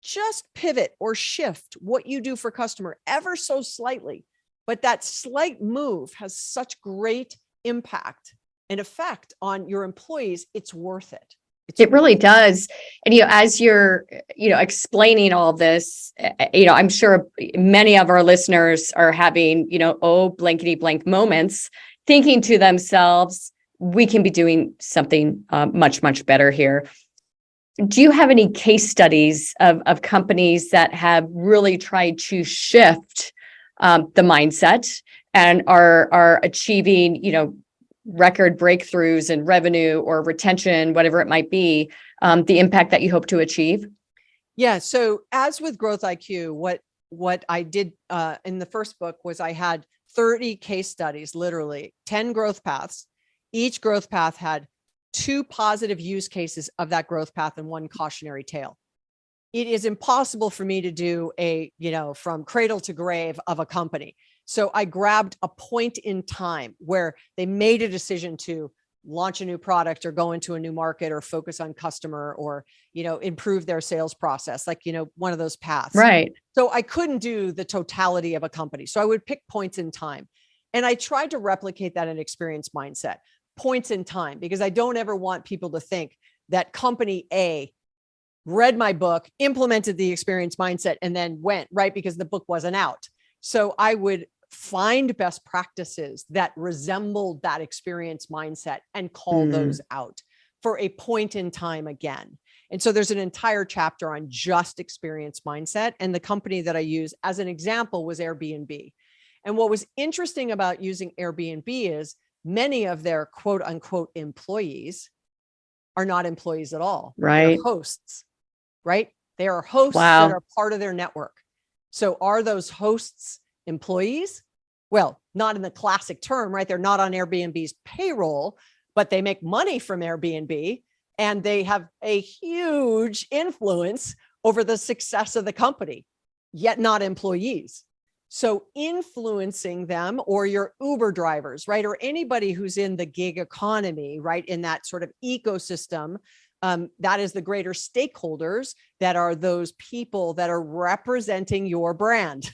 [SPEAKER 2] just pivot or shift what you do for customer ever so slightly. But that slight move has such great impact and effect on your employees. It's worth it.
[SPEAKER 1] It really does. And, as you're, explaining all this, I'm sure many of our listeners are having, blankety blank moments, thinking to themselves, we can be doing something much, much better here. Do you have any case studies of companies that have really tried to shift the mindset and are achieving, record breakthroughs in revenue or retention, whatever it might be, the impact that you hope to achieve?
[SPEAKER 2] Yeah. So as with Growth IQ, what I did in the first book was I had 30 case studies, literally 10 growth paths. Each growth path had 2 positive use cases of that growth path and 1 cautionary tale. It is impossible for me to do from cradle to grave of a company. So I grabbed a point in time where they made a decision to launch a new product or go into a new market or focus on customer or, improve their sales process, like, one of those paths.
[SPEAKER 1] Right.
[SPEAKER 2] So I couldn't do the totality of a company. So I would pick points in time. And I tried to replicate that in experience mindset, points in time, because I don't ever want people to think that company A read my book, implemented the experience mindset, and then went, right? Because the book wasn't out. So I would find best practices that resembled that experience mindset and call those out for a point in time again. And so there's an entire chapter on just experience mindset. And the company that I use as an example was Airbnb. And what was interesting about using Airbnb is many of their quote unquote employees are not employees at all.
[SPEAKER 1] Right.
[SPEAKER 2] They're hosts, right? They are hosts that are part of their network. So are those hosts employees? Well, not in the classic term, right? They're not on Airbnb's payroll, but they make money from Airbnb and they have a huge influence over the success of the company, yet not employees. So influencing them, or your Uber drivers, right? Or anybody who's in the gig economy, right? In that sort of ecosystem, that is the greater stakeholders that are those people that are representing your brand.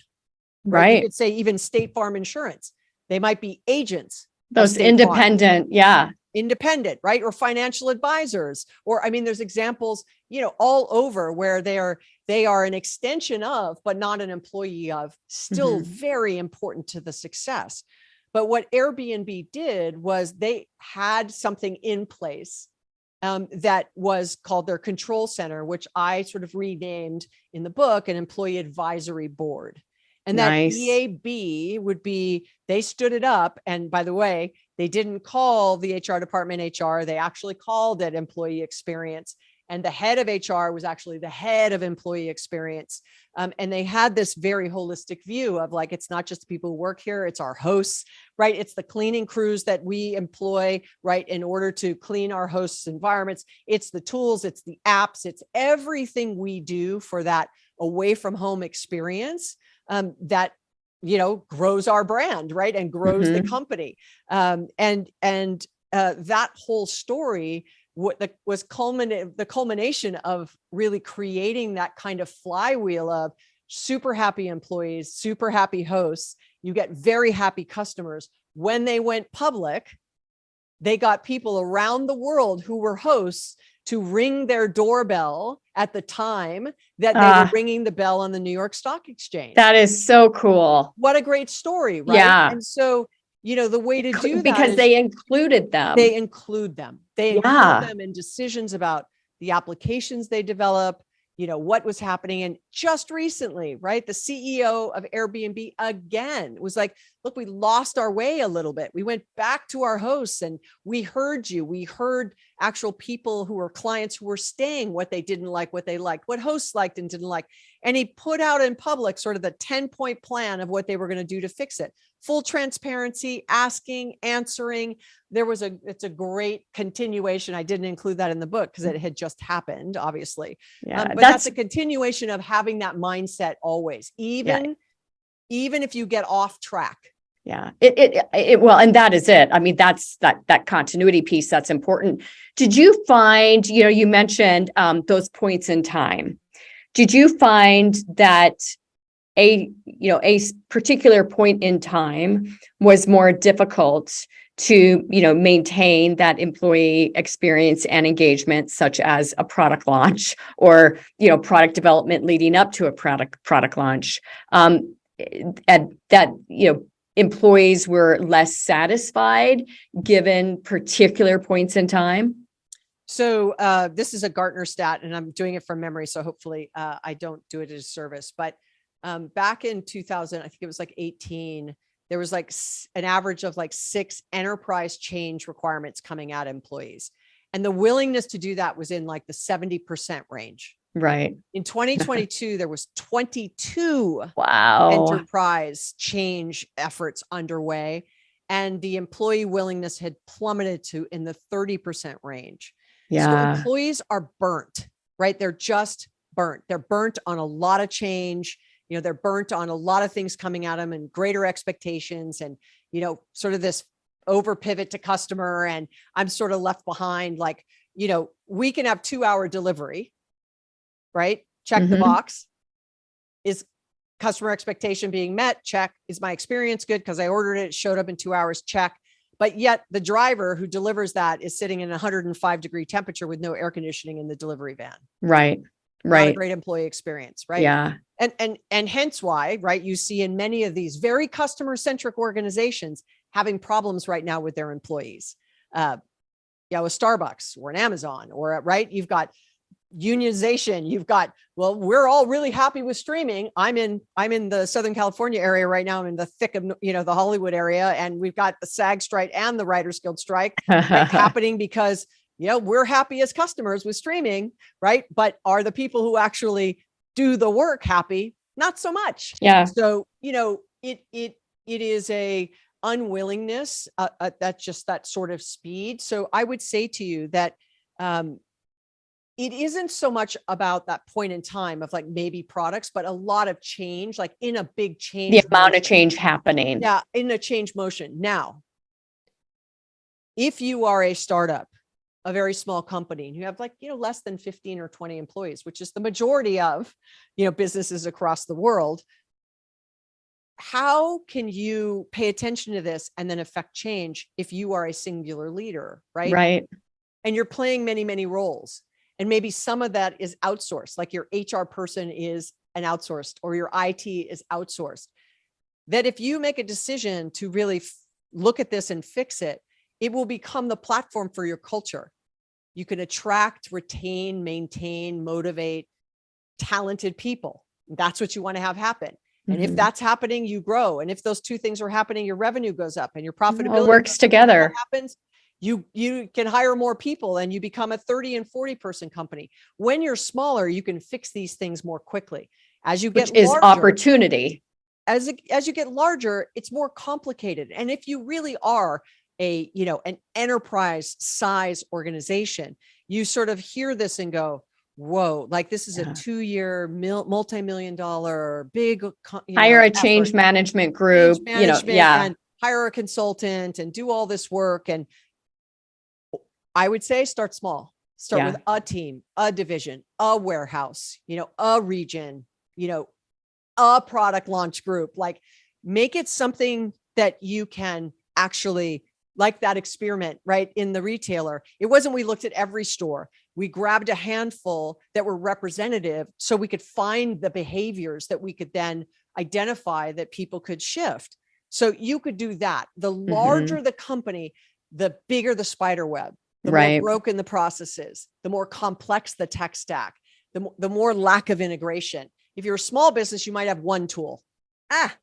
[SPEAKER 2] Right. You could say even State Farm Insurance. They might be agents.
[SPEAKER 1] Those independent. Yeah.
[SPEAKER 2] Independent, right? Or financial advisors. Or, I mean, there's examples, all over where they are an extension of, but not an employee of, still very important to the success. But what Airbnb did was they had something in place that was called their control center, which I sort of renamed in the book an employee advisory board. And that EAB would be, they stood it up. And by the way, they didn't call the HR department HR. They actually called it employee experience. And the head of HR was actually the head of employee experience. And they had this very holistic view of like, it's not just the people who work here, it's our hosts, right? It's the cleaning crews that we employ, right? In order to clean our hosts' environments. It's the tools, it's the apps, it's everything we do for that away from home experience that, grows our brand, right? And grows the company. That whole story was the culmination of really creating that kind of flywheel of super happy employees, super happy hosts. You get very happy customers. When they went public, they got people around the world who were hosts to ring their doorbell at the time that they were ringing the bell on the New York Stock Exchange.
[SPEAKER 1] That is so cool.
[SPEAKER 2] What a great story, right?
[SPEAKER 1] Yeah.
[SPEAKER 2] And so, the way to do that
[SPEAKER 1] because
[SPEAKER 2] is
[SPEAKER 1] they included them.
[SPEAKER 2] They include them. They include them in decisions about the applications they develop, what was happening. And just recently, right, the CEO of Airbnb again was like, look, we lost our way a little bit. We went back to our hosts and we heard you. We heard actual people who were clients who were staying, what they didn't like, what they liked, what hosts liked and didn't like. And he put out in public sort of the 10-point plan of what they were going to do to fix it. Full transparency, asking, answering. It's a great continuation. I didn't include that in the book because it had just happened, obviously.
[SPEAKER 1] Yeah,
[SPEAKER 2] but that's a continuation of having that mindset always, even if you get off track.
[SPEAKER 1] Yeah, well, and that is it. I mean, that's that continuity piece that's important. Did you find, you mentioned those points in time. Did you find that a particular point in time was more difficult to, maintain that employee experience and engagement, such as a product launch or, product development leading up to a product launch, and that, employees were less satisfied given particular points in time?
[SPEAKER 2] So this is a Gartner stat, and I'm doing it from memory, so hopefully I don't do it as a service. But back in 2000, I think it was like 18, there was like an average of like 6 enterprise change requirements coming at employees. And the willingness to do that was in like the 70% range.
[SPEAKER 1] Right.
[SPEAKER 2] In 2022, there was 22
[SPEAKER 1] Wow.
[SPEAKER 2] enterprise change efforts underway. And the employee willingness had plummeted to in the 30% range.
[SPEAKER 1] Yeah.
[SPEAKER 2] So employees are burnt, right? They're just burnt. They're burnt on a lot of change. You know, they're burnt on a lot of things coming at them and greater expectations and, you know, sort of this over pivot to customer. And I'm sort of left behind. Like, you know, we can have 2-hour delivery, right? Check the box. Is customer expectation being met? Check. Is my experience good? Because I ordered it, showed up in 2 hours, check. But yet the driver who delivers that is sitting in 105-degree temperature with no air conditioning in the delivery van.
[SPEAKER 1] Right.
[SPEAKER 2] Not a great employee experience, right?
[SPEAKER 1] Yeah.
[SPEAKER 2] And hence why, right, you see in many of these very customer-centric organizations having problems right now with their employees. Yeah, with Starbucks or an Amazon or right, you've got unionization. You've got, well, we're all really happy with streaming. I'm in the Southern California area right now. I'm in the thick of, you know, the Hollywood area, and we've got the SAG strike and the Writers Guild strike happening because, you know, we're happy as customers with streaming, right? But are the people who actually do the work happy? Not so much.
[SPEAKER 1] Yeah.
[SPEAKER 2] So, you know, it is a unwillingness at just that sort of speed. So I would say to you that it isn't so much about that point in time of like maybe products, but a lot of change, like in a big change.
[SPEAKER 1] The amount of change happening.
[SPEAKER 2] Yeah, in a change motion. Now, if you are a startup, a very small company, and you have like, you know, less than 15 or 20 employees, which is the majority of, you know, businesses across the world, how can you pay attention to this and then affect change if you are a singular leader, right?
[SPEAKER 1] Right.
[SPEAKER 2] And you're playing many, many roles. And maybe some of that is outsourced, like your HR person is an outsourced or your IT is outsourced. That if you make a decision to really look at this and fix it, it will become the platform for your culture. You can attract, retain, maintain, motivate talented people. That's what you want to have happen. And if that's happening, you grow. And if those two things are happening, your revenue goes up and your profitability
[SPEAKER 1] works together.
[SPEAKER 2] Happens. You can hire more people and you become a 30 and 40 person company. When you're smaller, you can fix these things more quickly. As you get
[SPEAKER 1] larger, opportunity.
[SPEAKER 2] As you get larger, it's more complicated. And if you really are an enterprise size organization, you sort of hear this and go, whoa, like this is a 2-year multi-million dollar big,
[SPEAKER 1] hire a change management group,
[SPEAKER 2] and hire a consultant and do all this work. And I would say start small, with a team, a division, a warehouse, a region, a product launch group, like make it something that you can actually, like that experiment, right? In the retailer, it wasn't, we looked at every store. We grabbed a handful that were representative so we could find the behaviors that we could then identify that people could shift. So you could do that. The larger the company, the bigger the spider web, the more broken the processes, the more complex the tech stack, the more lack of integration. If you're a small business, you might have one tool.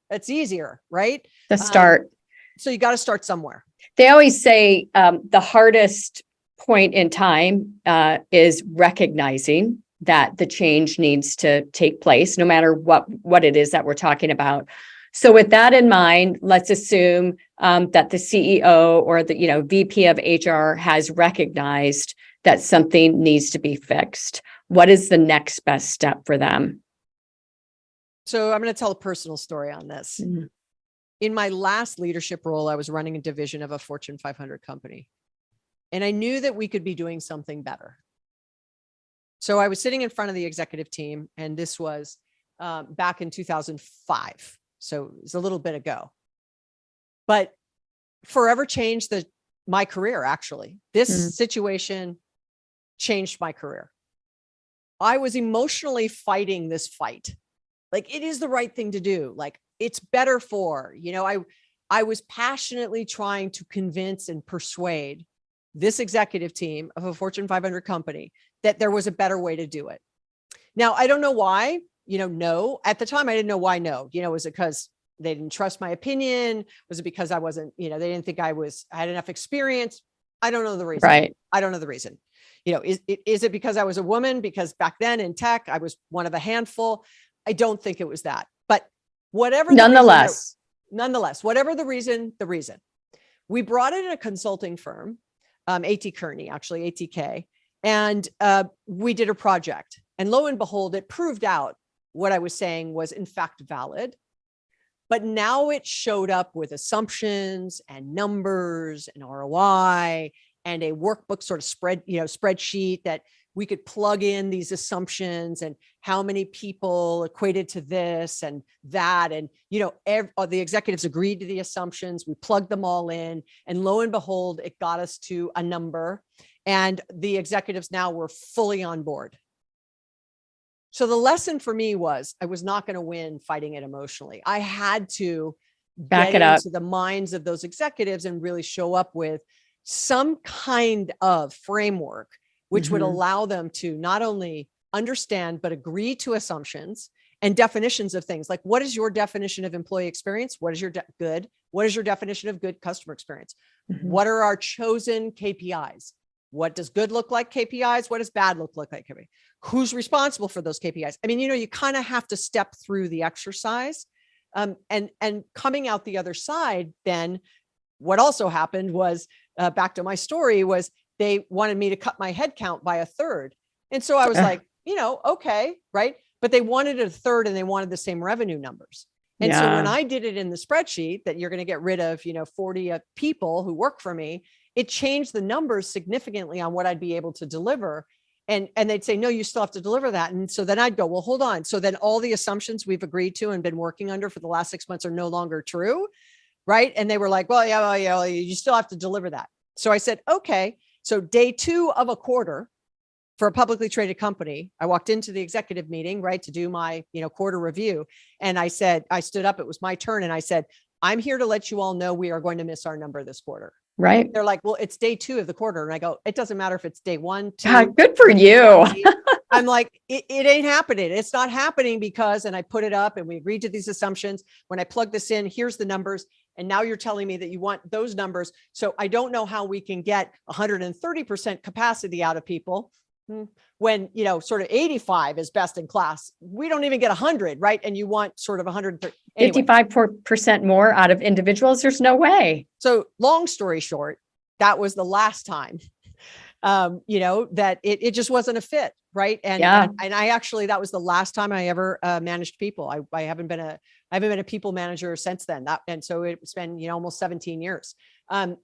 [SPEAKER 2] That's easier, right?
[SPEAKER 1] To start.
[SPEAKER 2] So you got to start somewhere.
[SPEAKER 1] They always say the hardest point in time is recognizing that the change needs to take place, no matter what it is that we're talking about. So with that in mind, let's assume that the CEO or the VP of HR has recognized that something needs to be fixed. What is the next best step for them?
[SPEAKER 2] So I'm going to tell a personal story on this. In my last leadership role, I was running a division of a Fortune 500 company. And I knew that we could be doing something better. So I was sitting in front of the executive team, and this was back in 2005. So it's a little bit ago. But forever changed my career, actually. This situation changed my career. I was emotionally fighting this fight. Like, it is the right thing to do. Like, it's better for, I was passionately trying to convince and persuade this executive team of a Fortune 500 company that there was a better way to do it. Now, I don't know why, no, at the time I didn't know why. No, was it because they didn't trust my opinion? Was it because I wasn't, they didn't think I had enough experience? I don't know the reason.
[SPEAKER 1] Right.
[SPEAKER 2] I don't know the reason. Is it because I was a woman? Because back then in tech, I was one of a handful. I don't think it was that, but whatever.
[SPEAKER 1] Nonetheless,
[SPEAKER 2] whatever the reason, we brought in a consulting firm, AT Kearney, actually ATK. And we did a project, and lo and behold, it proved out what I was saying was in fact valid. But now it showed up with assumptions and numbers and ROI and a workbook sort of spreadsheet that we could plug in these assumptions and how many people equated to this and that. And, the executives agreed to the assumptions. We plugged them all in, and lo and behold, it got us to a number. And the executives now were fully on board. So the lesson for me was I was not going to win fighting it emotionally. I had to
[SPEAKER 1] back it up
[SPEAKER 2] into the minds of those executives and really show up with some kind of framework, which would allow them to not only understand, but agree to assumptions and definitions of things. Like, what is your definition of employee experience? What is your good? What is your definition of good customer experience? What are our chosen KPIs? What does good look like KPIs? What does bad look like KPIs? Who's responsible for those KPIs? I mean, you kind of have to step through the exercise. And coming out the other side, then what also happened was, back to my story, was they wanted me to cut my headcount by a third. And so I was like, okay, right. But they wanted a third, and they wanted the same revenue numbers. And so when I did it in the spreadsheet that you're going to get rid of, 40 people who work for me, it changed the numbers significantly on what I'd be able to deliver. And they'd say, no, you still have to deliver that. And so then I'd go, well, hold on. So then all the assumptions we've agreed to and been working under for the last 6 months are no longer true. Right. And they were like, well, yeah, you still have to deliver that. So I said, okay. So day 2 of a quarter for a publicly traded company, I walked into the executive meeting, right, to do my, quarter review. And I said, I stood up, it was my turn. And I said, I'm here to let you all know we are going to miss our number this quarter.
[SPEAKER 1] Right.
[SPEAKER 2] They're like, well, it's day 2 of the quarter. And I go, it doesn't matter if it's day 1, 2.
[SPEAKER 1] Good for you.
[SPEAKER 2] I'm like, it ain't happening. It's not happening because, and I put it up and we agreed to these assumptions. When I plug this in, here's the numbers. And now you're telling me that you want those numbers. So I don't know how we can get 130% capacity out of people when, sort of 85 is best in class. We don't even get 100, right? And you want sort of 130. Anyway.
[SPEAKER 1] 55% more out of individuals. There's no way.
[SPEAKER 2] So long story short, that was the last time, that it just wasn't a fit. Right. And I actually, that was the last time I ever managed people. I haven't been a people manager since then. And so it's been, almost 17 years. And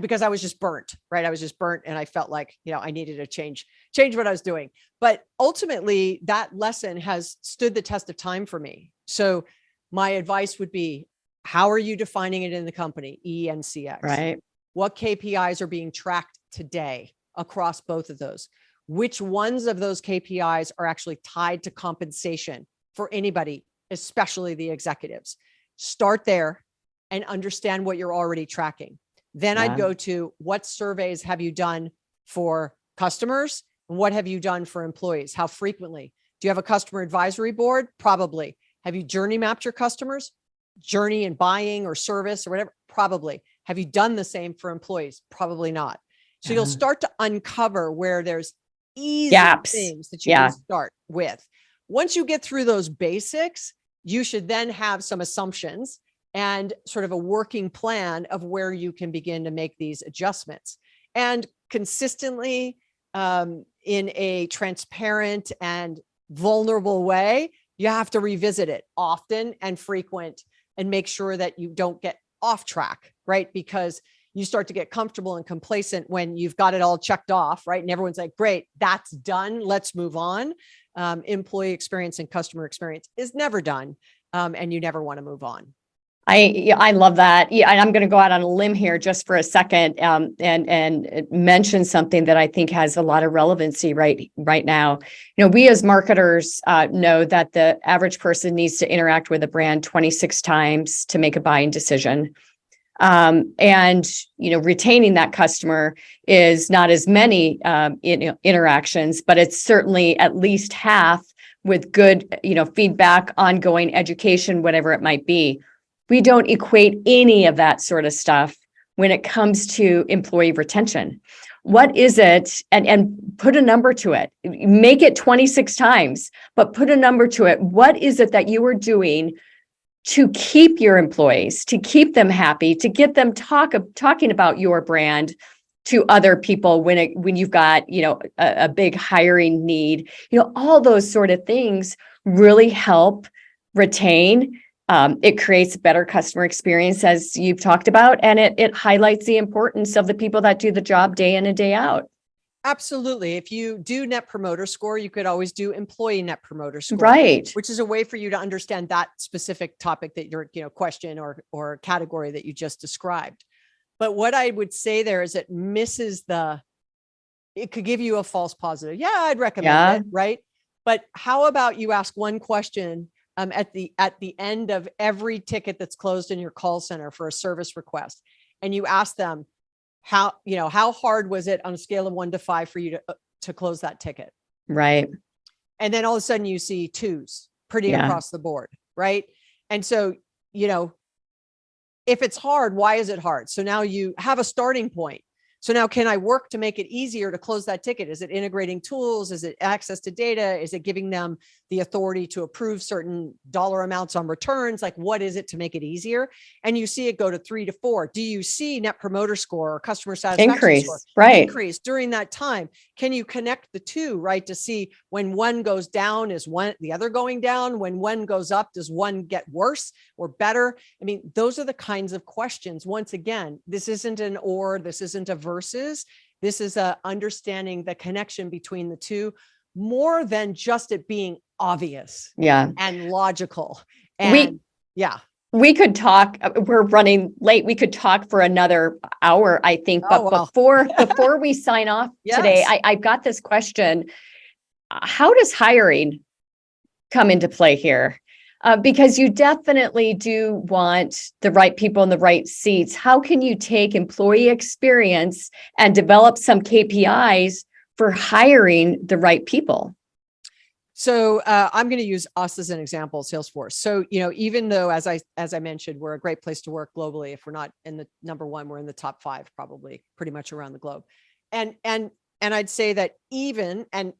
[SPEAKER 2] because I was just burnt, right. I was just burnt, and I felt like, I needed to change what I was doing. But ultimately that lesson has stood the test of time for me. So my advice would be, how are you defining it in the company? ENCX.
[SPEAKER 1] Right.
[SPEAKER 2] What KPIs are being tracked today across both of those? Which ones of those KPIs are actually tied to compensation for anybody, especially the executives? Start there and understand what you're already tracking. Then I'd go to, what surveys have you done for customers? And what have you done for employees? How frequently? Do you have a customer advisory board? Probably. Have you journey mapped your customers? Journey in buying or service or whatever? Probably. Have you done the same for employees? Probably not. So you'll start to uncover where there's easy
[SPEAKER 1] gaps,
[SPEAKER 2] things that you can start with. Once you get through those basics, you should then have some assumptions and sort of a working plan of where you can begin to make these adjustments. And consistently, in a transparent and vulnerable way, you have to revisit it often and frequent and make sure that you don't get off track, right? Because you start to get comfortable and complacent when you've got it all checked off, right? And everyone's like, great, that's done. Let's move on. Employee experience and customer experience is never done. And you never want to move on.
[SPEAKER 1] I love that. Yeah, and I'm going to go out on a limb here just for a second, and mention something that I think has a lot of relevancy right now. We as marketers know that the average person needs to interact with a brand 26 times to make a buying decision. And retaining that customer is not as many interactions, but it's certainly at least half with good, feedback, ongoing education, whatever it might be. We don't equate any of that sort of stuff when it comes to employee retention. What is it? And put a number to it. Make it 26 times, but put a number to it. What is it that you are doing to keep your employees, to keep them happy, to get them talking about your brand to other people when you've got, a big hiring need, all those sort of things really help retain. It creates a better customer experience, as you've talked about, and it highlights the importance of the people that do the job day in and day out.
[SPEAKER 2] Absolutely. If you do net promoter score, you could always do employee net promoter score,
[SPEAKER 1] right?
[SPEAKER 2] Which is a way for you to understand that specific topic that your, question or category that you just described. But what I would say there is it misses it could give you a false positive. Yeah, I'd recommend it, right? But how about you ask one question at the end of every ticket that's closed in your call center for a service request, and you ask them, how hard was it on a scale of 1 to 5 for you to close that ticket?
[SPEAKER 1] Right.
[SPEAKER 2] And then all of a sudden you see 2s pretty across the board. Right. And so, if it's hard, why is it hard? So now you have a starting point. So now, can I work to make it easier to close that ticket? Is it integrating tools? Is it access to data? Is it giving them the authority to approve certain dollar amounts on returns? Like, what is it to make it easier? And you see it go to 3 to 4. Do you see net promoter score or customer satisfaction score increase during that time? Can you connect the two, right? To see when one goes down, is the other going down? When one goes up, does one get worse or better? I mean, those are the kinds of questions. Once again, this isn't an or, this isn't a versus. This is understanding the connection between the two, more than just it being obvious and logical. And we
[SPEAKER 1] could talk. We're running late. We could talk for another hour, I think. But before we sign off today, I've got this question. How does hiring come into play here? Because you definitely do want the right people in the right seats. How can you take employee experience and develop some KPIs for hiring the right people?
[SPEAKER 2] So I'm going to use us as an example, Salesforce. So, even though, as I mentioned, we're a great place to work globally, if we're not in the number 1, we're in the top 5, probably pretty much around the globe. And I'd say that even and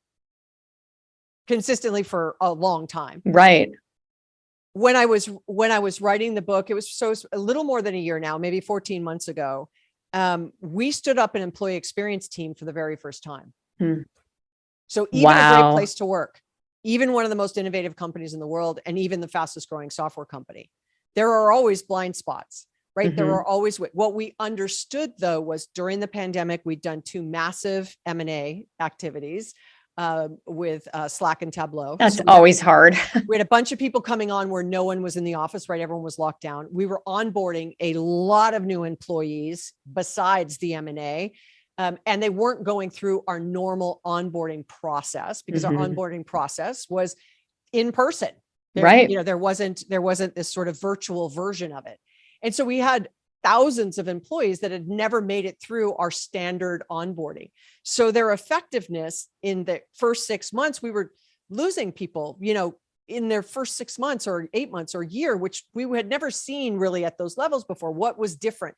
[SPEAKER 2] consistently for a long time.
[SPEAKER 1] Right.
[SPEAKER 2] When I was writing the book, it was a little more than a year now, maybe 14 months ago. We stood up an employee experience team for the very first time. So even a great place to work, even one of the most innovative companies in the world, and even the fastest growing software company, there are always blind spots, right? There are always, what we understood though, was during the pandemic, we'd done 2 massive M&A activities with Slack and Tableau.
[SPEAKER 1] That's always hard.
[SPEAKER 2] We had a bunch of people coming on where no one was in the office, right? Everyone was locked down. We were onboarding a lot of new employees besides the M&A. And they weren't going through our normal onboarding process, because our onboarding process was in person.
[SPEAKER 1] Right.
[SPEAKER 2] There wasn't this sort of virtual version of it. And so we had thousands of employees that had never made it through our standard onboarding. So their effectiveness in the first 6 months, we were losing people, in their first 6 months or 8 months or a year, which we had never seen really at those levels before. What was different?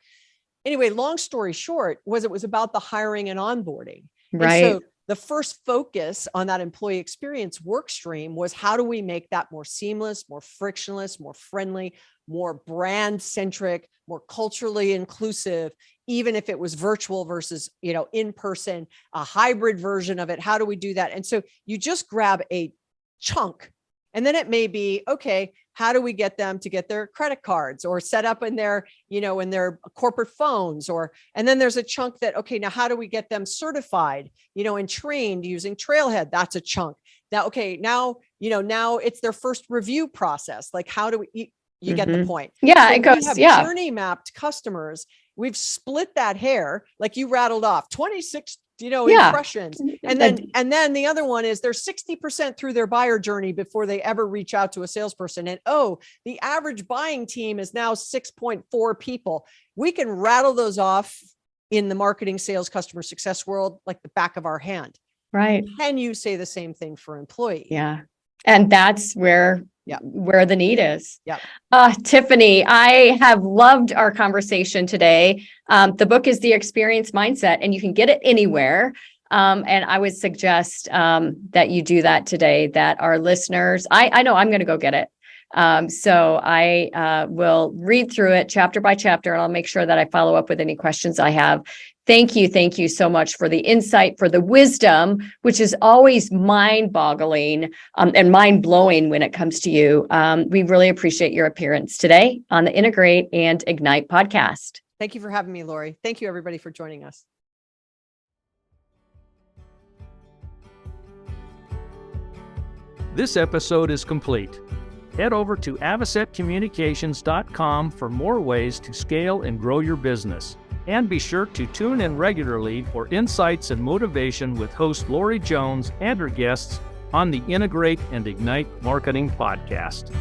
[SPEAKER 2] Anyway, long story short, it was about the hiring and onboarding.
[SPEAKER 1] Right.
[SPEAKER 2] And so the first focus on that employee experience work stream was, how do we make that more seamless, more frictionless, more friendly, more brand centric, more culturally inclusive, even if it was virtual versus, in person, a hybrid version of it. How do we do that? And so you just grab a chunk, and then it may be, okay, how do we get them to get their credit cards or set up in their, in their corporate phones, and then there's a chunk that, okay, now how do we get them certified, and trained using Trailhead? That's a chunk. Now, okay, now it's their first review process. Like, how do we, you get the point?
[SPEAKER 1] Yeah.
[SPEAKER 2] So
[SPEAKER 1] it goes,
[SPEAKER 2] we have journey mapped customers. We've split that hair, like you rattled off 26, impressions. And then the other one is they're 60% through their buyer journey before they ever reach out to a salesperson. And the average buying team is now 6.4 people. We can rattle those off in the marketing, sales, customer success world like the back of our hand.
[SPEAKER 1] Right.
[SPEAKER 2] Can you say the same thing for employees?
[SPEAKER 1] Yeah. And that's where the need is.
[SPEAKER 2] Yeah.
[SPEAKER 1] Tiffani, I have loved our conversation today. The book is The Experience Mindset, and you can get it anywhere. And I would suggest that you do that today, that our listeners, I know I'm going to go get it. So I will read through it chapter by chapter, and I'll make sure that I follow up with any questions I have. Thank you so much for the insight, for the wisdom, which is always mind-boggling and mind-blowing when it comes to you. We really appreciate your appearance today on the Integrate and Ignite podcast.
[SPEAKER 2] Thank you for having me, Lori. Thank you, everybody, for joining us.
[SPEAKER 3] This episode is complete. Head over to avocetcommunications.com for more ways to scale and grow your business. And be sure to tune in regularly for insights and motivation with host Lori Jones and her guests on the Integrate and Ignite Marketing Podcast.